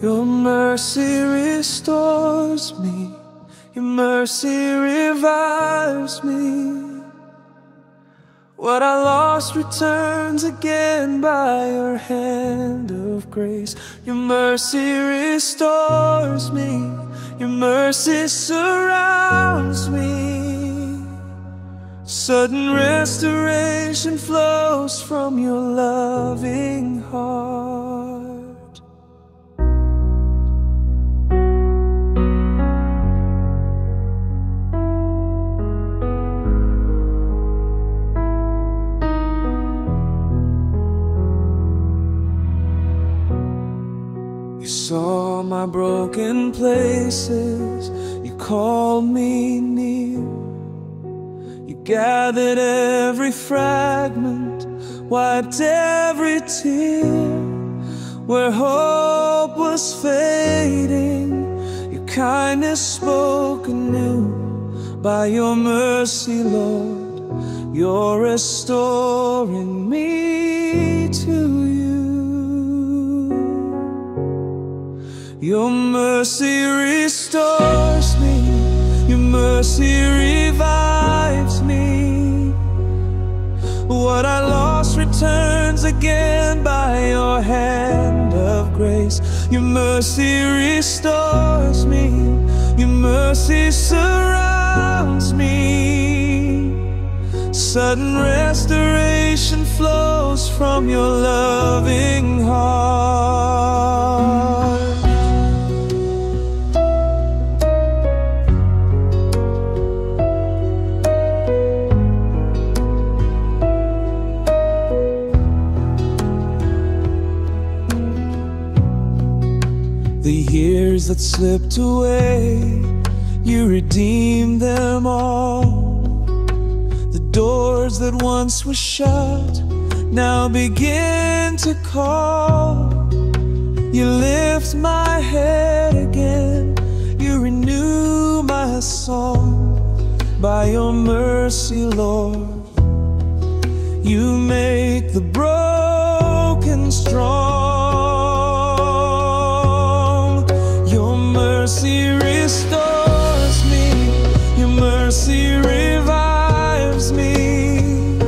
Your mercy restores me, your mercy revives me. What I lost returns again by your hand of grace. Your mercy restores me, your mercy surrounds me. Sudden restoration flows from your loving heart. You saw my broken places, you called me near. You gathered every fragment, wiped every tear. Where hope was fading, your kindness spoke anew. By your mercy, Lord, you're restoring me to you. Your mercy restores me, your mercy revives me. What I lost returns again by your hand of grace. Your mercy restores me, your mercy surrounds me. Sudden restoration flows from your loving heart. The years that slipped away, you redeemed them all. The doors that once were shut now begin to call. You lift my head again, you renew my song. By your mercy, Lord, you make the broken strong. Mercy restores me, your mercy revives me.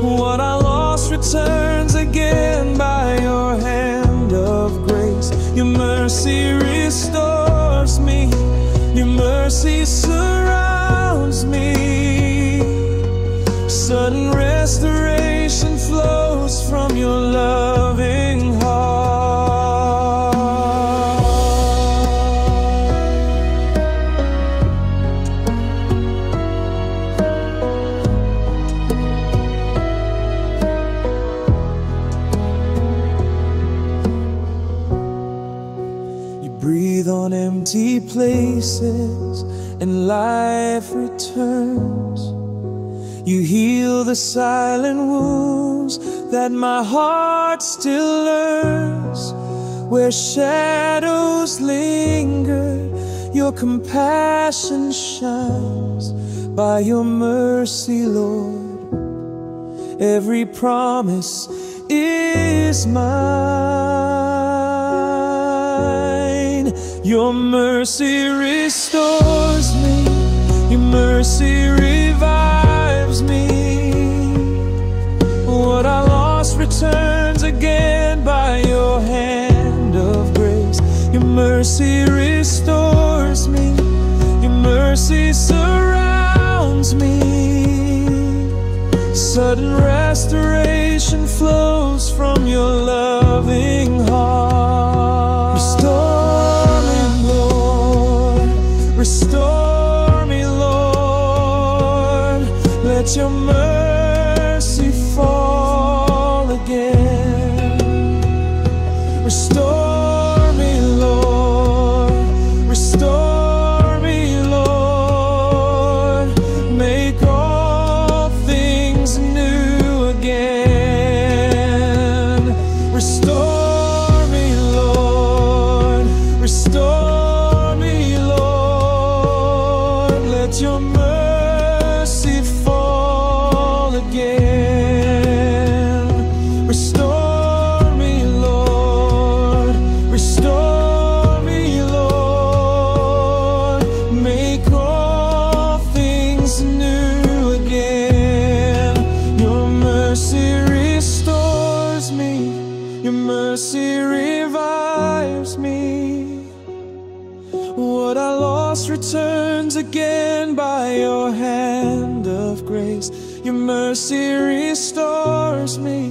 What I lost returns again by your hand of grace. Your mercy restores me, your mercy surrounds me. Sudden restoration flows from your loving heart. Breathe on empty places and life returns. You heal the silent wounds that my heart still learns. Where shadows linger, your compassion shines. By your mercy, Lord, every promise is mine. Your mercy restores me, your mercy revives me. What I lost returns again by your hand of grace. Your mercy restores me, your mercy surrounds me. Sudden restoration flows from your loving heart. Restore me, Lord, restore me, Lord. Let your mercy fall again. Restore me, Lord, restore me, Lord. Make all things new again. Restore me, Lord, restore me, Lord. Let your mercy fall again. Restore me, Lord, restore lost returns again by your hand of grace. Your mercy restores me,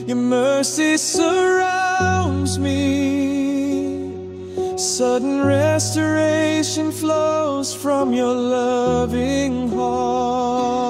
your mercy surrounds me. Sudden restoration flows from your loving heart.